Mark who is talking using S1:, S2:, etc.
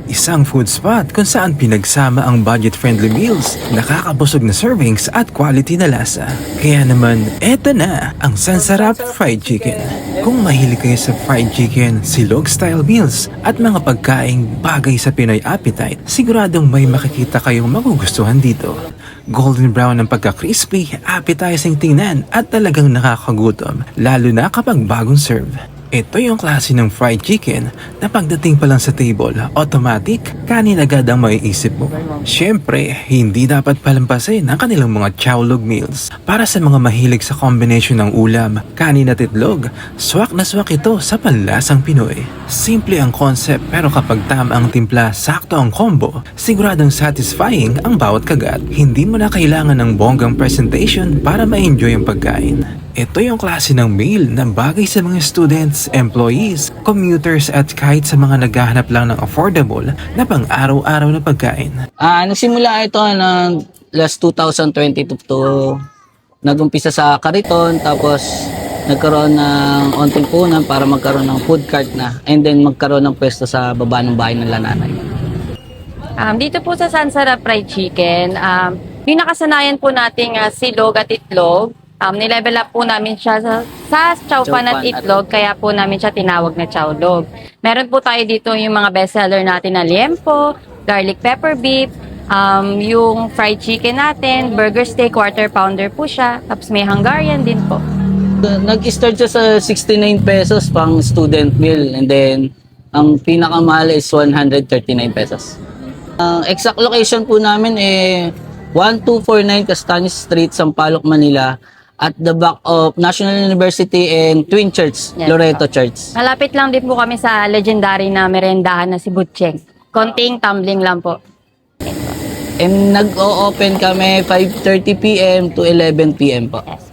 S1: Isang food spot kung saan pinagsama ang budget-friendly meals, nakakabusog na servings at quality na lasa. Kaya naman, eto na ang Sansarap Fried Chicken. Kung mahilig kayo sa fried chicken, silog-style meals at mga pagkaing bagay sa Pinoy appetite, siguradong may makikita kayong magugustuhan dito. Golden brown ang pagka-crispy, appetizing tingnan at talagang nakakagutom, lalo na kapag bagong serve. Ito yung klase ng fried chicken na pagdating pa lang sa table, automatic, kanin agad ang maiisip mo. Siyempre, hindi dapat palampasin ang kanilang mga chowlog meals. Para sa mga mahilig sa combination ng ulam, kanin at itlog, swak na swak ito sa panlasang Pinoy. Simple ang concept pero kapag tama ang timpla, sakto ang combo, siguradong satisfying ang bawat kagat. Hindi mo na kailangan ng bonggang presentation para ma-enjoy ang pagkain. Ito yung klase ng meal na bagay sa mga students, employees, commuters at kahit sa mga naghahanap lang ng affordable na pang-araw-araw na pagkain.
S2: Nagsimula ito ng last 2022 to nag-umpisa sa kariton tapos nagkaroon ng onting punan para magkaroon ng food cart na and then magkaroon ng pwesto sa baba ng bahay ng lananay.
S3: Dito po sa Sansarap Fried Chicken, yung nakasanayan po nating silog at itlog, nilevel up po namin siya sa chowpan at itlog, kaya po namin siya tinawag na chowlog. Meron po tayo dito yung mga bestseller natin na liempo, garlic pepper beef, yung fried chicken natin, burger steak, quarter pounder po siya, tapos may Hungarian din po.
S2: Nag-start siya sa 69 pesos pang student meal and then ang pinakamahal is 139 pesos. Ang exact location po namin 1249 Castaños Street, Sampaloc, Manila, at the back of National University and Twin Church,
S3: Yes,
S2: Loreto Church.
S3: Malapit lang din po kami sa legendary na merendahan na si Butcheng. Konting tumbling lang po.
S2: And nag-o-open kami 5:30 p.m. to 11 p.m. po.
S3: Yes.